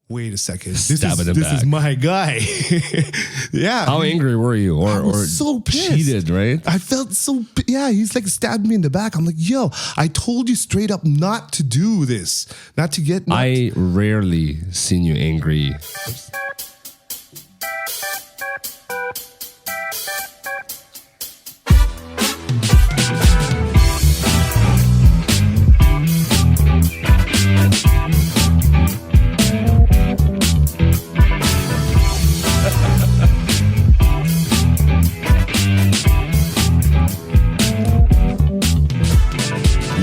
wait a second, Stab it in this back. is my guy. Yeah. How angry were you? I Or was so pissed. cheated, right? I felt so, yeah, he's like stabbed me in the back. I'm like, yo, I told you straight up not to do this, not to get. I rarely seen you angry.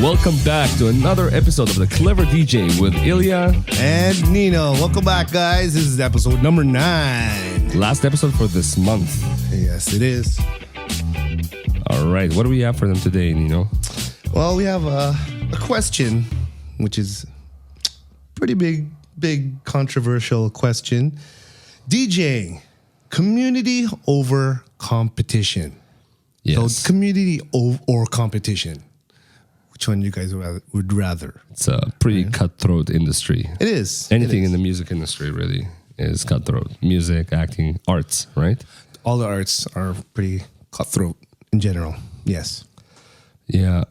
Welcome back to another episode of The Clever DJ with Ilia and Nino. Welcome back, guys. This is episode number 9. Last episode for this month. Yes, it is. All right. What do we have for them today, Nino? Well, we have a question, which is pretty big controversial question. DJing, community over competition. Yes. So community or competition. Which one you guys would rather? It's a pretty cutthroat industry. It is. Anything in the music industry really is cutthroat. Music, acting, arts, right? All the arts are pretty cutthroat in general. Yes. Yeah.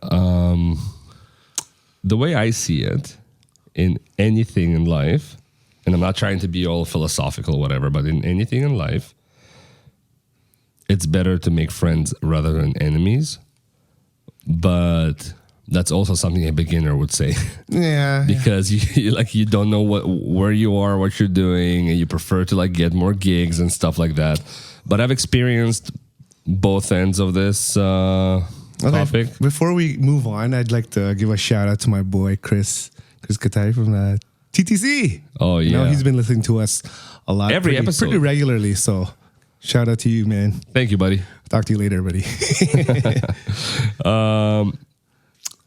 The way I see it in anything in life, and I'm not trying to be all philosophical, whatever, but in anything in life, it's better to make friends rather than enemies. But that's also something a beginner would say. Yeah. Because you don't know where you are, what you're doing, and you prefer to get more gigs and stuff like that. But I've experienced both ends of this topic. Before we move on, I'd like to give a shout out to my boy Chris Katari from TTC. Oh yeah, you know, he's been listening to us a lot, every episode, pretty regularly. So shout out to you, man. Thank you, buddy. Talk to you later, buddy.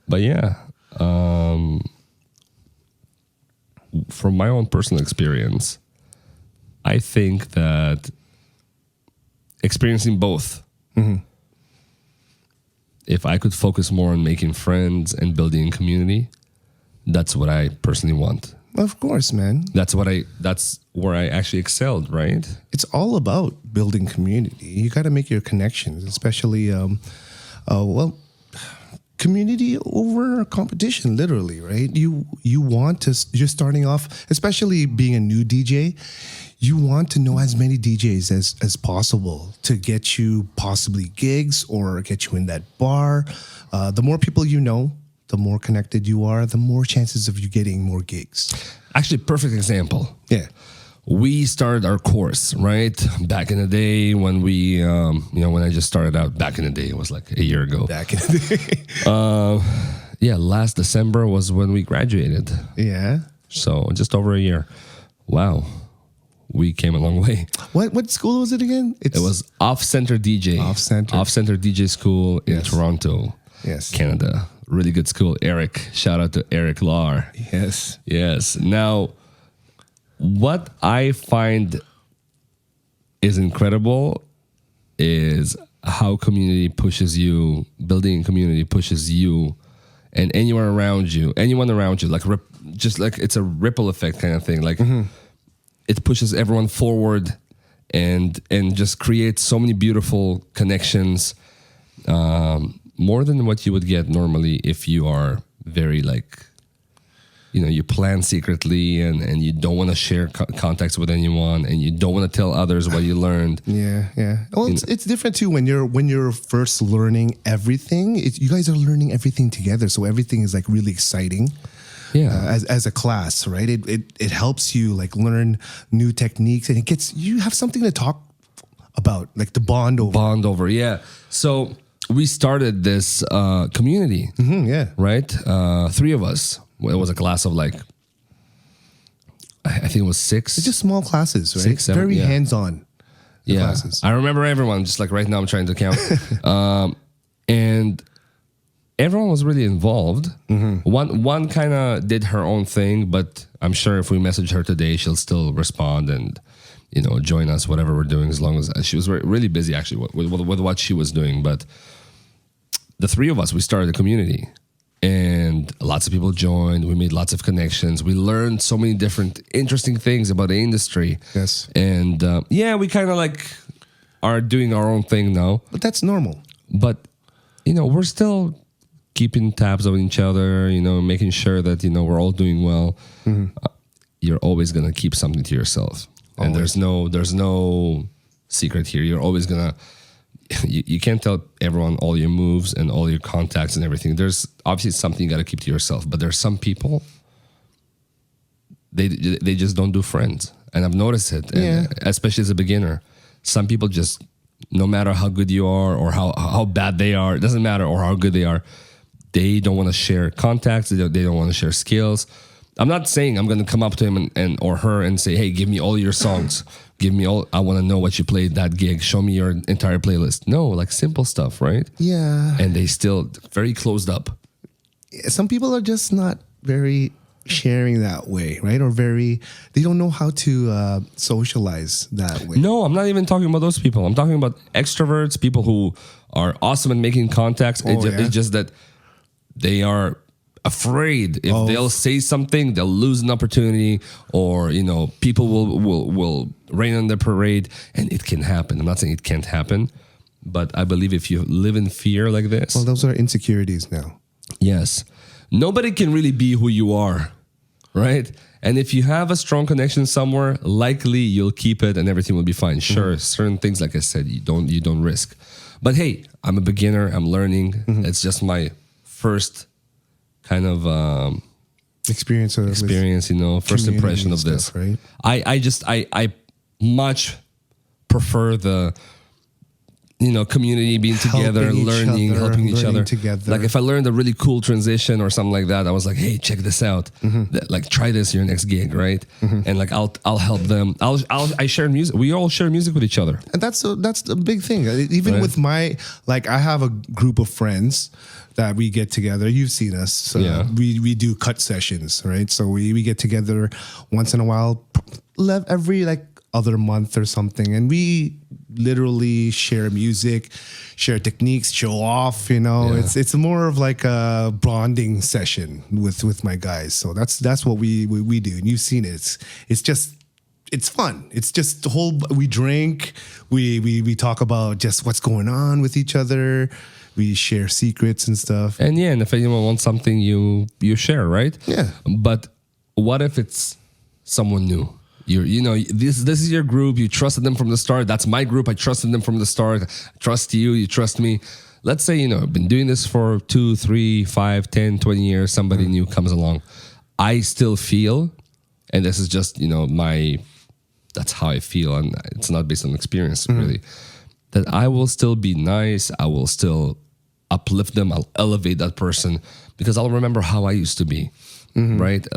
But yeah, from my own personal experience, I think that experiencing both, if I could focus more on making friends and building a community, that's what I personally want. Of course, man. That's where I actually excelled, right? It's all about building community. You got to make your connections, especially, community over competition, literally, right? You want to, you're starting off, especially being a new DJ, you want to know as many DJs as possible to get you possibly gigs or get you in that bar. The more people you know, the more connected you are, the more chances of you getting more gigs. Actually, perfect example. Yeah. We started our course, right? Back in the day when we, when I just started out, back in the day, it was like a year ago. Back in the day. Last December was when we graduated. Yeah. So just over a year. Wow. We came a long way. What school was it again? It was Off-Center DJ. Off-Center DJ School in Toronto, Canada. Really good school. Eric. Shout out to Eric Lahr. Yes. Now, what I find is incredible is how community pushes you, building a community pushes you and anyone around you, just like it's a ripple effect kind of thing. Like it pushes everyone forward and just creates so many beautiful connections, more than what you would get normally if you are very you plan secretly and you don't want to share contacts with anyone and you don't want to tell others what you learned. Yeah. Well, it's different too when you're first learning everything. You guys are learning everything together, so everything is really exciting. Yeah, as a class, right? It helps you learn new techniques and you have something to talk about, to bond over. Yeah. So we started this community. Right. 3 of us. It was a class of I think it was 6. It's just small classes, right? 6, 7, very hands-on classes. I remember everyone, just right now I'm trying to count. And everyone was really involved. One kind of did her own thing, but I'm sure if we message her today, she'll still respond and join us, whatever we're doing, as long as she was really busy actually with what she was doing. But the 3 of us, we started a community. and lots of people joined. We made lots of connections. We learned so many different interesting things about the industry. Yes. And we kind of like are doing our own thing now. But that's normal. But, we're still keeping tabs on each other, making sure that, we're all doing well. You're always going to keep something to yourself. And there's no secret here. You're always going to, you can't tell everyone all your moves and all your contacts and everything. There's obviously something you got to keep to yourself. But there's some people, they just don't do friends. And I've noticed it, and especially as a beginner. Some people just, no matter how good you are or how bad they are, it doesn't matter, or how good they are, they don't want to share contacts. They don't want to share skills. I'm not saying I'm going to come up to him and or her and say, hey, give me all your songs. Give me all, I want to know what you played that gig. Show me your entire playlist. No, like simple stuff, right? Yeah. And they still very closed up. Some people are just not very sharing that way, right? Or they don't know how to socialize that way. No, I'm not even talking about those people. I'm talking about extroverts, people who are awesome at making contacts. It's just that they are afraid if they'll say something, they'll lose an opportunity, or people will rain on their parade, and it can happen. I'm not saying it can't happen, but I believe if you live in fear like this, well, those are insecurities now. Yes, nobody can really be who you are, right? And if you have a strong connection somewhere, likely you'll keep it, and everything will be fine. Sure, certain things, like I said, you don't risk. But hey, I'm a beginner. I'm learning. It's just my first kind of experience, first impression of this. Stuff, right? I much prefer the community being together, helping each other together. Like if I learned a really cool transition or something like that, I was like, hey, check this out. Like try this your next gig, right? And like I'll help them. I share music. We all share music with each other. And that's the big thing. Even with I have a group of friends that we get together. You've seen us. So we do cut sessions, right? So we get together once in a while, every other month or something, and we literally share music, share techniques, show off. It's more of like a bonding session with my guys. So that's what we do, and you've seen it. It's fun. It's just the whole. We drink. We talk about just what's going on with each other. We share secrets and stuff. And and if anyone wants something, you share, right? Yeah. But what if it's someone new? This is your group. You trusted them from the start. That's my group. I trusted them from the start. I trust you. You trust me. Let's say, I've been doing this for 2, 3, 5, 10, 20 years. Somebody new comes along. I still feel, and this is just, that's how I feel. And it's not based on experience, really, that I will still be nice. I will still uplift them. I'll elevate that person because I'll remember how I used to be, right?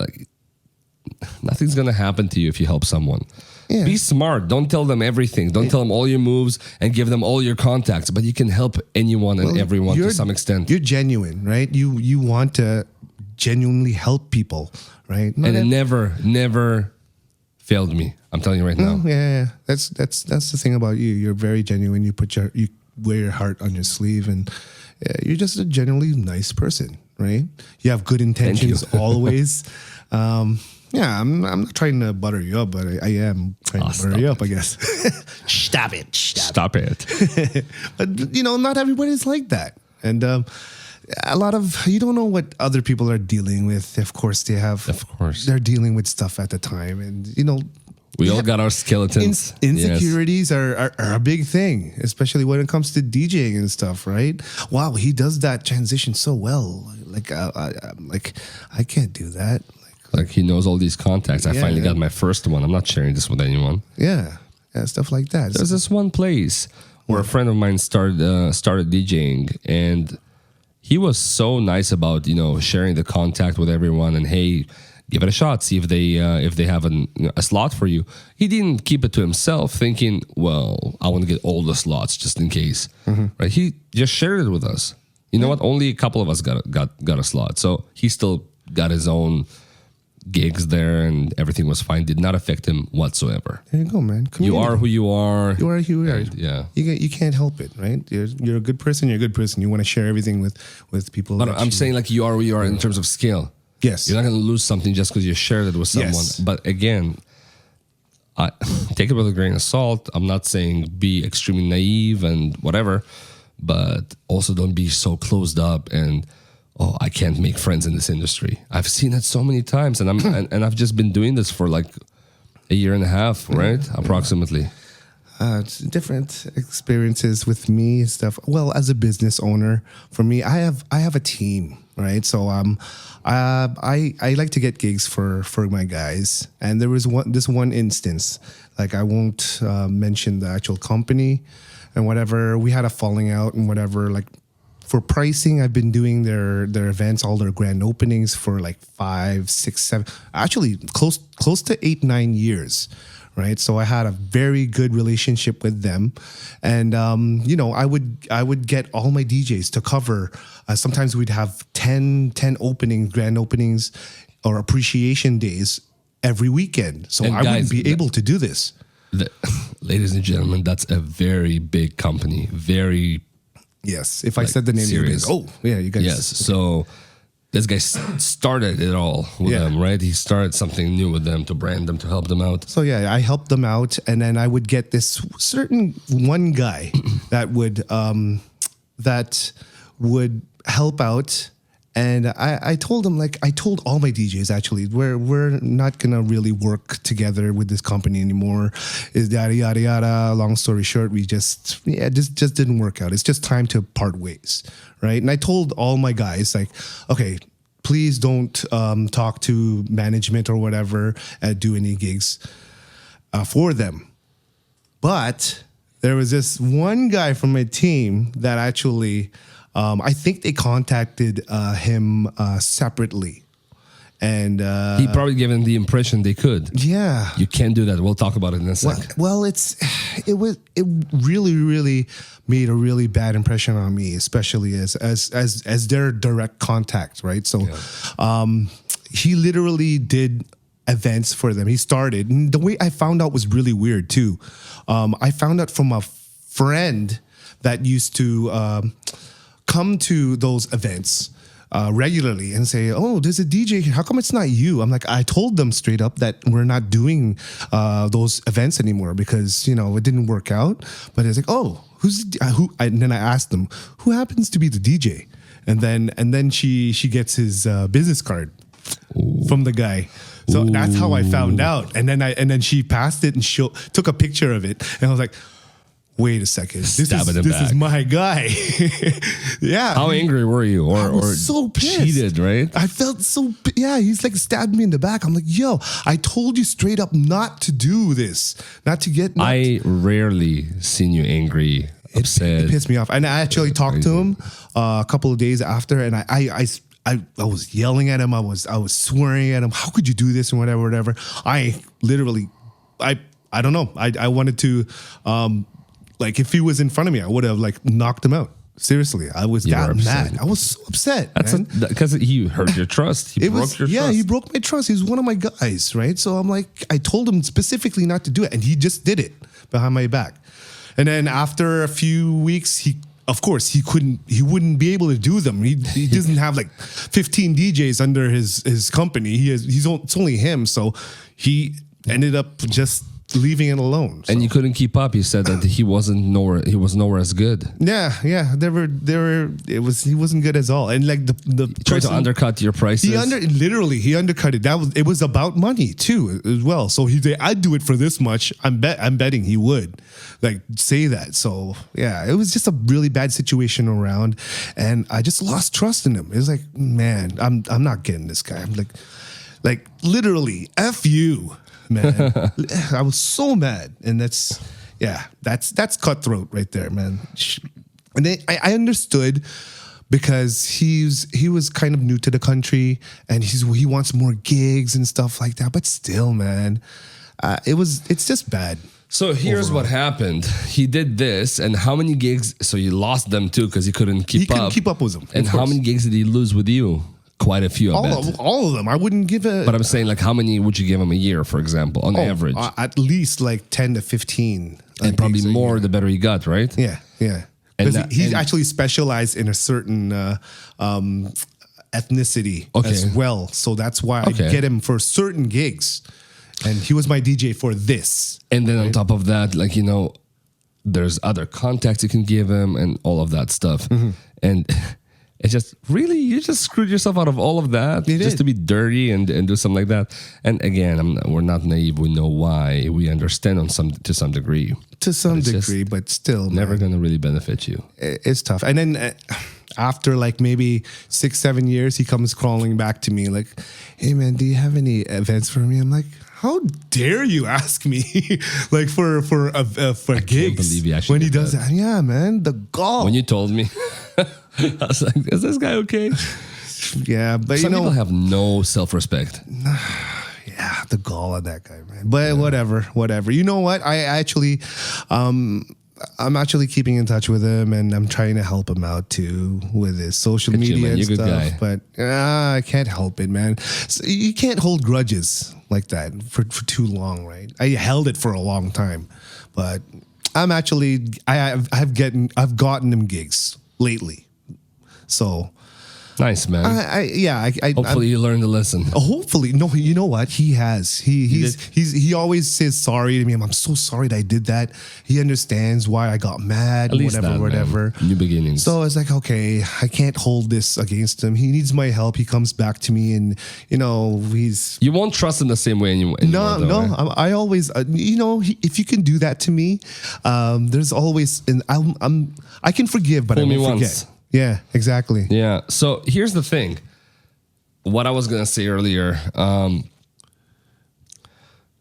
Nothing's going to happen to you if you help someone. Yeah. Be smart. Don't tell them everything. Don't tell them all your moves and give them all your contacts. But you can help anyone and everyone to some extent. You're genuine, right? You want to genuinely help people, right? And it never failed me. I'm telling you right now. Yeah. That's the thing about you. You're very genuine. You wear your heart on your sleeve, and you're just a genuinely nice person, right? You have good intentions always. I'm not trying to butter you up, but I am trying to butter you up, I guess. Stop it. Stop it. But, not everybody's like that. And a lot of, you don't know what other people are dealing with. Of course, they're dealing with stuff at the time. And, we all got our skeletons. Insecurities are a big thing, especially when it comes to DJing and stuff, right? Wow, he does that transition so well. I can't do that. Like he knows all these contacts. I finally got my first one. I'm not sharing this with anyone. Yeah, stuff like that. There's this one place where a friend of mine started DJing, and he was so nice about sharing the contact with everyone. And hey, give it a shot. See if they have a slot for you. He didn't keep it to himself, thinking, well, I want to get all the slots just in case. Right? He just shared it with us. You know what? Only a couple of us got a slot, so he still got his own gigs there and everything was fine. Did not affect him whatsoever. There you go, man. You are who you are. You are who you are. Yeah. You can't help it, right? You're a good person. You're a good person. You want to share everything with people. But I'm saying like you are who you are in terms of skill. Yes. You're not going to lose something just because you shared it with someone. Yes. But again, I take it with a grain of salt. I'm not saying be extremely naive and whatever, but also don't be so closed up and I can't make friends in this industry. I've seen it so many times, and and I've just been doing this for like a year and a half, right? Approximately. It's different experiences with me and stuff. Well, as a business owner, for me, I have a team, right? So I like to get gigs for my guys, and there was this one instance, like I won't mention the actual company and whatever. We had a falling out and whatever. Like for pricing, I've been doing their events, all their grand openings for like 5, 6, 7, actually close to 8, 9 years. Right. So I had a very good relationship with them. And, I would get all my DJs to cover. Sometimes we'd have 10 openings, grand openings or appreciation days every weekend. So I wouldn't be able to do this. Ladies and gentlemen, that's a very big company. Very. Yes. If I said the name, serious. You guys. Yes. Okay. So this guy started it all with them, right? He started something new with them to brand them, to help them out. So I helped them out, and then I would get this certain one guy that would help out. And I told him, like I told all my DJs actually, we're not gonna really work together with this company anymore. Is yada yada yada. Long story short, we just didn't work out. It's just time to part ways, right? And I told all my guys, like, okay, please don't talk to management or whatever, do any gigs for them. But there was this one guy from my team that actually. I think they contacted him separately, and he probably gave them the impression they could. Yeah, you can't do that. We'll talk about it in a second. Well, it really made a really bad impression on me, especially as their direct contact, right? So, he literally did events for them. He started, and the way I found out was really weird too. I found out from a friend that used to. Come to those events regularly and say, oh, there's a DJ here. How come it's not you? I'm like, I told them straight up that we're not doing those events anymore because, it didn't work out. But it's like, oh, who? And then I asked them, who happens to be the DJ? And then she gets his business card from the guy. So that's how I found out. And then she passed it and she took a picture of it. And I was like, wait a second. This is my guy. Yeah. How angry were you? Or so pissed. Cheated, right? I felt so. Yeah. He's like stabbed me in the back. I'm like, yo, I told you straight up not to do this, not to get. I rarely seen you angry, upset. It pissed me off. And I actually talked to him a couple of days after, and I was yelling at him. I was swearing at him. How could you do this and whatever. I literally, I don't know. I wanted to. Like if he was in front of me, I would have like knocked him out. Seriously, I was that mad. I was so upset. That's because he hurt your trust. He broke your trust. Yeah, he broke my trust. He's one of my guys, right? So I'm like, I told him specifically not to do it, and he just did it behind my back. And then after a few weeks, he wouldn't be able to do them. He doesn't have like 15 DJs under his company. It's only him, so he ended up just leaving it alone. So. And you couldn't keep up. He said that he was nowhere as good. Yeah. He wasn't good at all. And like the tried to undercut your prices. He undercut it. It was about money too as well. So he said, I'd do it for this much. I'm betting he would like say that. So yeah, it was just a really bad situation around, and I just lost trust in him. It was like, man, I'm not getting this guy. I'm like literally F you. Man, I was so mad, and that's cutthroat right there, man. And then I understood because he was kind of new to the country, and he wants more gigs and stuff like that. But still, man, it's just bad. So here's what happened. He did this, and how many gigs? So you lost them too because he couldn't keep up. He couldn't keep up with them. And how many gigs did he lose with you? Quite a few, all of them. I wouldn't give a... But I'm saying, like, how many would you give him a year, for example, on average? At least like 10 to 15. And probably more the better you got, right? Yeah. Because he's actually specialized in a certain ethnicity as well. So that's why I get him for certain gigs. And he was my DJ for this. And then on top of that, like, you know, there's other contacts you can give him and all of that stuff. And... It's just really, you just screwed yourself out of all of that to be dirty and do something like that. And again, we're not naive. We know why. We understand to some degree. To some degree, but still, never going to really benefit you. It's tough. And then after like maybe 6-7 years, he comes crawling back to me like, "Hey man, do you have any events for me?" I'm like, how dare you ask me like for gigs? Can't believe you actually when he does that. Yeah, man, the gall. When you told me, I was like, is this guy okay? Yeah, but some people have no self-respect. Yeah, the gall of that guy, man. But whatever. You know what? I'm actually keeping in touch with him, and I'm trying to help him out too with his social media and stuff. But I can't help it, man. So you can't hold grudges like that for too long, right? I held it for a long time, but I've gotten him gigs lately, so. Nice, man. Hopefully you learned the lesson. Hopefully. No, you know what? He has. He always says sorry to me. I'm so sorry that I did that. He understands why I got mad, whatever. New beginnings. So it's like, okay, I can't hold this against him. He needs my help. He comes back to me and, you know, You won't trust him the same way anymore. Right? I always, if you can do that to me, there's always, and I can forgive, but I won't forget. Yeah, exactly. Yeah. So here's the thing. What I was going to say earlier.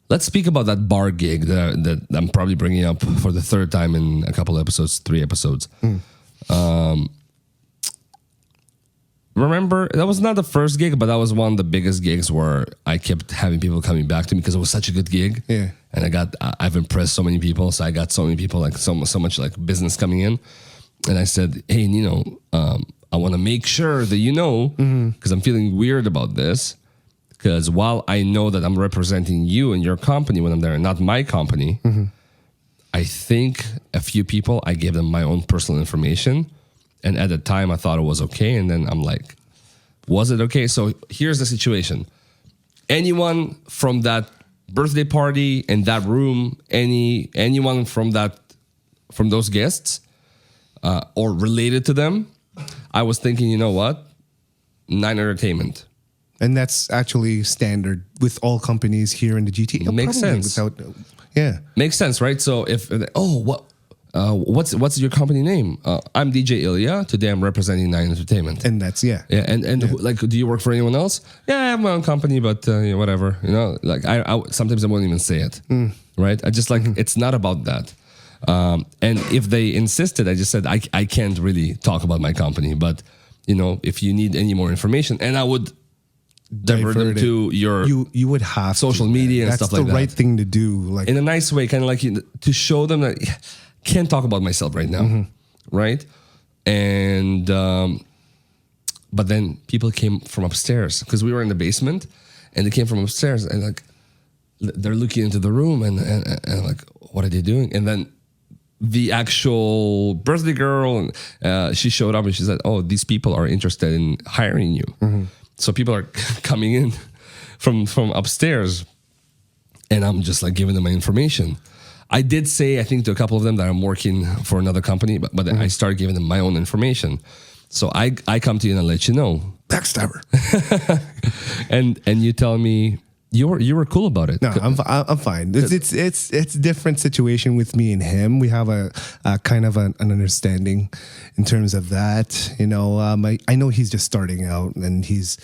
Let's speak about that bar gig that I'm probably bringing up for the third time in a couple episodes, 3 episodes. Remember, that was not the first gig, but that was one of the biggest gigs where I kept having people coming back to me because it was such a good gig. Yeah. And I've impressed so many people. So I got so many people, like so much like business coming in. And I said, hey, Nino, I want to make sure that you know, because I'm feeling weird about this. Because while I know that I'm representing you and your company when I'm there, and not my company, I think a few people, I gave them my own personal information. And at the time, I thought it was okay. And then I'm like, was it okay? So here's the situation. Anyone from that birthday party in that room, anyone from those guests, or related to them, I was thinking, you know what? 9 Entertainment. And that's actually standard with all companies here in the GTA. Makes sense. Makes sense, right? So what's your company name? I'm DJ Ilia. Today I'm representing 9 Entertainment. And that's, like, do you work for anyone else? Yeah, I have my own company, but whatever. You know, like I sometimes I won't even say it, right? I just it's not about that. And if they insisted, I just said, I can't really talk about my company, but if you need any more information, and I would divert them to your you would have social media and stuff like that. That's the right thing to do. Like in a nice way, kind of like to show them that I can't talk about myself right now. Right. And, but then people came from upstairs because we were in the basement and they came from upstairs and like, they're looking into the room and like, what are they doing? And then the actual birthday girl, and she showed up and she said, oh, these people are interested in hiring you. So people are coming in from upstairs and I'm just like giving them my information. I did say, I think to a couple of them that I'm working for another company, but then I started giving them my own information. So I come to you and I let you know. Backstabber. and you tell me, you were cool about it. No, I'm fine. It's a different situation with me and him. We have a kind of an understanding in terms of that. I know he's just starting out and he's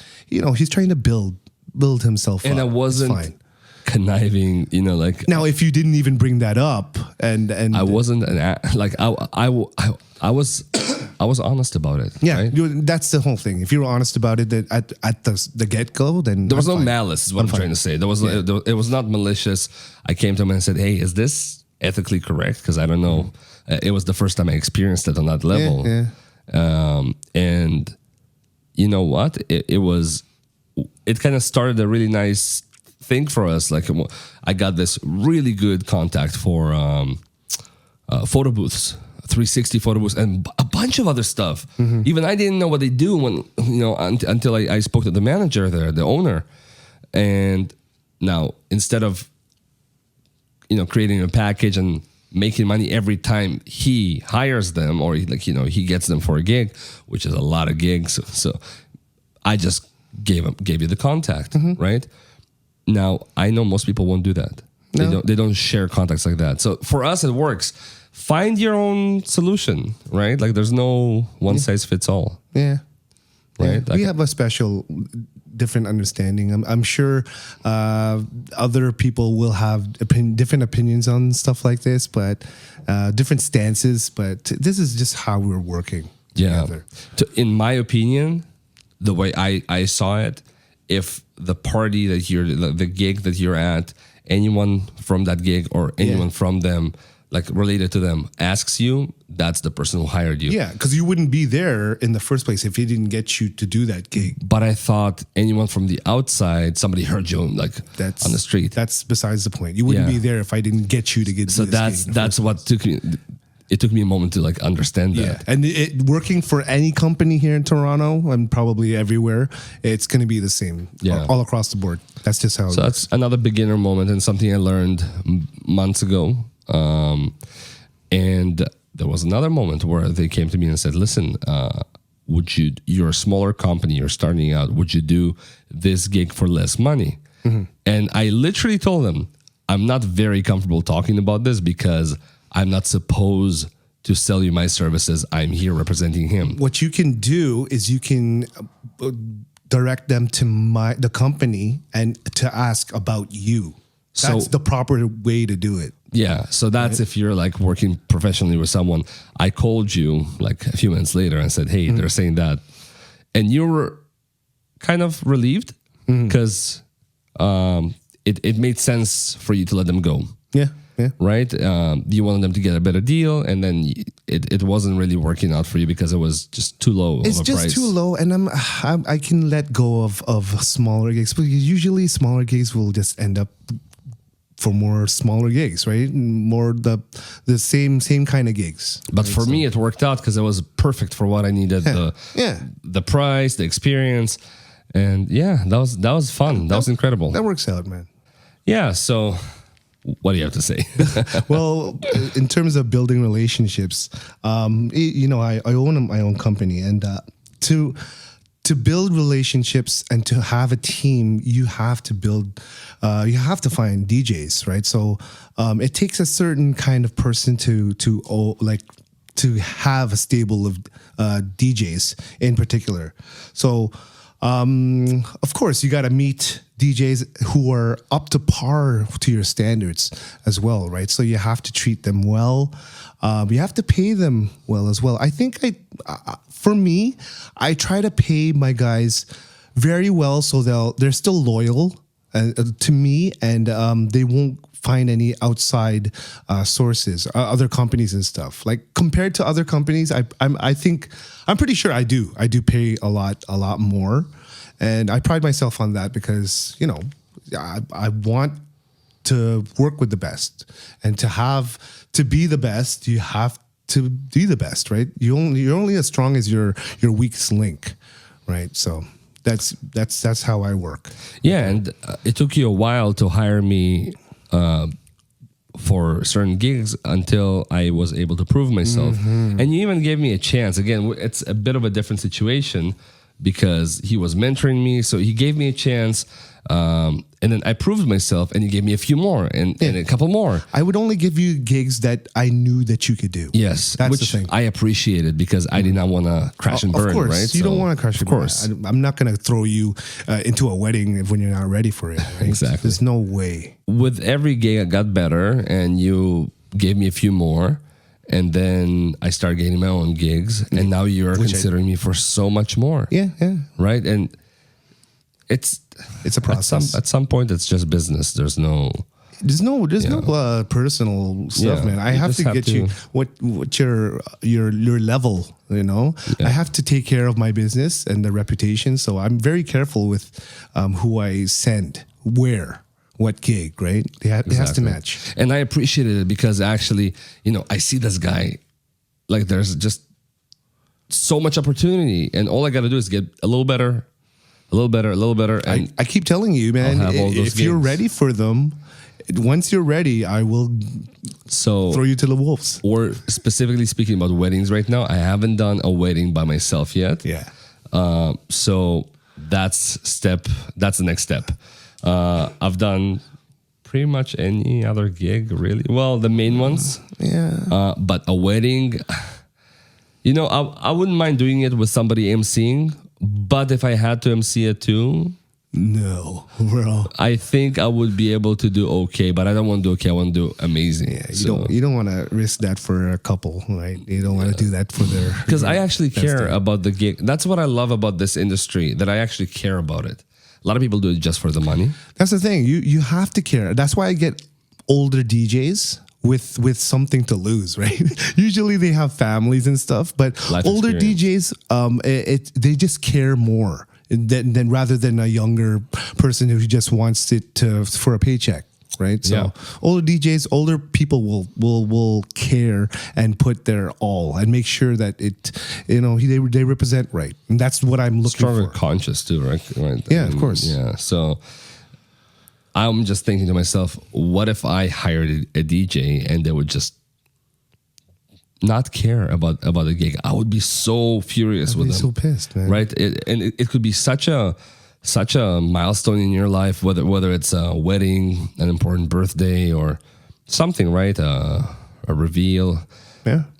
trying to build himself up. And I wasn't conniving, like now if you didn't even bring that up and I wasn't I was honest about it. Yeah, right? That's the whole thing. If you were honest about it at the get-go, then there was no malice, is what I'm trying to say. It was not malicious. I came to him and said, hey, is this ethically correct? Because I don't know. It was the first time I experienced it on that level. And you know what? It kind of started a really nice thing for us. Like, I got this really good contact for photo booths, 360 photo booths, and a bunch of other stuff. Even I didn't know what they do when, until I spoke to the manager there, the owner. And now, instead of, creating a package and making money every time he hires them, or he gets them for a gig, which is a lot of gigs. So I just gave you the contact, right? Now, I know most people won't do that. No. They don't share contacts like that. So for us, it works. Find your own solution, right? Like, there's no one size fits all. Yeah. Right? Yeah. We have a special different understanding. I'm sure other people will have different opinions on stuff like this, but different stances. But this is just how we're working together. In my opinion, the way I saw it, if the party that the gig that you're at, anyone from that gig or anyone from them, like related to them, asks you, that's the person who hired you. Yeah, because you wouldn't be there in the first place if he didn't get you to do that gig. But I thought anyone from the outside, somebody heard you on the street. That's besides the point. You wouldn't be there if I didn't get you to get. So that's what took me. It took me a moment to understand that. And working for any company here in Toronto and probably everywhere, it's going to be the same all across the board. That's just how. So that's another beginner moment and something I learned months ago. And there was another moment where they came to me and said, "Listen, you're a smaller company, you're starting out. Would you do this gig for less money?" And I literally told them, "I'm not very comfortable talking about this because I'm not supposed to sell you my services. I'm here representing him." What you can do is you can direct them to the company and to ask about you. That's the proper way to do it. Yeah. So that's if you're working professionally with someone. I called you a few minutes later and said, "Hey, they're saying that." And you were kind of relieved because it made sense for you to let them go. Yeah. Yeah. Right? You wanted them to get a better deal, and then it wasn't really working out for you because it was just too low of a price. It's just too low, and I can let go of smaller gigs. But usually smaller gigs will just end up for more smaller gigs, right? More the same kind of gigs. But for me, it worked out because it was perfect for what I needed. The price, the experience, and that was fun. That was incredible. That works out, man. Yeah. So, what do you have to say? Well, in terms of building relationships, I own my own company, and to build relationships and to have a team, you have to find DJs, right? So it takes a certain kind of person to have a stable of DJs in particular. So of course, you got to meet DJs who are up to par to your standards as well, right? So you have to treat them well. You have to pay them well as well. I think for me, I try to pay my guys very well so they're still loyal to me, and they won't find any outside sources, other companies and stuff. Like, compared to other companies, I'm pretty sure I do pay a lot more, and I pride myself on that because I want to work with the best, and to be the best, you have to be the best, right? You're only as strong as your weakest link, right? So that's how I work. Yeah, and it took you a while to hire me for certain gigs until I was able to prove myself. And you even gave me a chance. Again, it's a bit of a different situation because he was mentoring me, so he gave me a chance. And then I proved myself, and you gave me a few more and a couple more. I would only give you gigs that I knew that you could do. Yes, that's which the thing. I appreciated because I did not want to crash and burn. Of course, right? You don't want to crash and burn. Of course, I'm not going to throw you into a wedding when you're not ready for it. Right? Exactly. There's no way. With every gig, I got better, and you gave me a few more. And then I started getting my own gigs, and now you're considering me for so much more. Yeah. Right? And it's a process. At some point, it's just business. There's no... There's no personal stuff, man. I have to get you what your level, you know. I have to take care of my business and the reputation, so I'm very careful with who I send, where, what gig, right? It has to match. And I appreciated it because actually, you know, I see this guy, like there's just so much opportunity, and all I got to do is get a little better. And I keep telling you, man, if you're ready for them, once you're ready, I will throw you to the wolves. Or specifically speaking about weddings right now, I haven't done a wedding by myself yet. Yeah. So that's the next step. I've done pretty much any other gig, really. Well, the main ones. Yeah. But a wedding, you know, I wouldn't mind doing it with somebody emceeing, but if I had to MC it too, no, bro. I think I would be able to do okay, but I don't want to do okay. I want to do amazing. Yeah, you don't want to risk that for a couple, right? You don't want to do that for their. Because I actually care about the gig. That's what I love about this industry. That I actually care about it. A lot of people do it just for the money. That's the thing. You have to care. That's why I get older DJs with something to lose, right? Usually they have families and stuff, but older DJs, they just care more. Than rather than a younger person who just wants it for a paycheck, right? So older DJs, older people will care and put their all and make sure that they represent right, and that's what I'm looking for. Stronger conscious too, right? Yeah, of course. Yeah, so I'm just thinking to myself, what if I hired a DJ and they would just not care about the gig? I would be so furious with them. So pissed, man. Right? It could be such a milestone in your life, whether it's a wedding, an important birthday, or something, right? A reveal,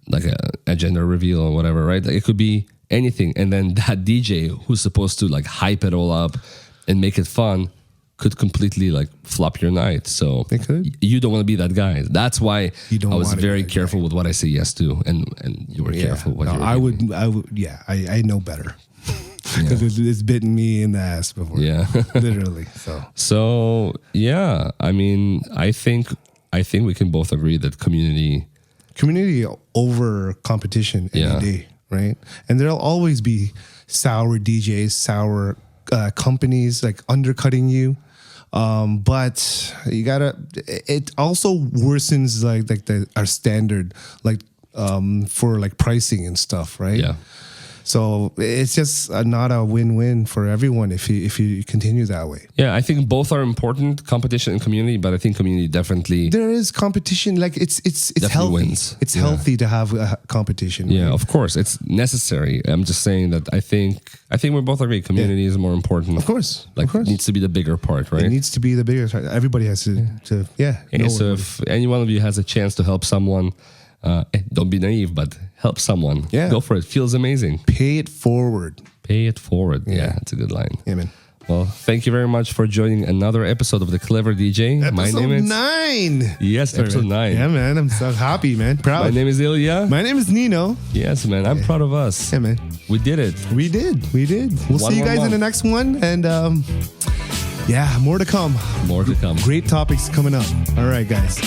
like a gender reveal or whatever, right? Like it could be anything, and then that DJ who's supposed to like hype it all up and make it fun could completely like flop your night. So you don't want to be that guy. That's why I was very careful with what I say yes to, and you were careful. I would. I know better because it's bitten me in the ass before. Yeah, literally. So yeah. I mean, I think we can both agree that community over competition any day, right? And there'll always be sour DJs, sour companies like undercutting you. But you gotta. It also worsens like our standard, like for like pricing and stuff, right? Yeah. So it's just not a win-win for everyone if you continue that way. Yeah, I think both are important, competition and community. But I think community definitely. There is competition, like it's healthy. Wins. It's healthy to have a competition. Yeah, right? of course, it's necessary. I'm just saying that I think we both agree. Community is more important. Of course, it needs to be the bigger part, right? It needs to be the bigger part. Everybody has to. So if any one of you has a chance to help someone. Don't be naive, but help someone. Yeah. Go for it. Feels amazing. Pay it forward. Yeah, that's a good line. Yeah, man. Well, thank you very much for joining another episode of The Clever DJ. My name is 9. Yes, episode 9. Yeah, man. I'm so happy, man. Proud. My name is Ilia. My name is Nino. Yes, man. I'm proud of us. Yeah, man. We did it. We did. We'll see you guys in the next one. And more to come. More to come. Great topics coming up. All right, guys.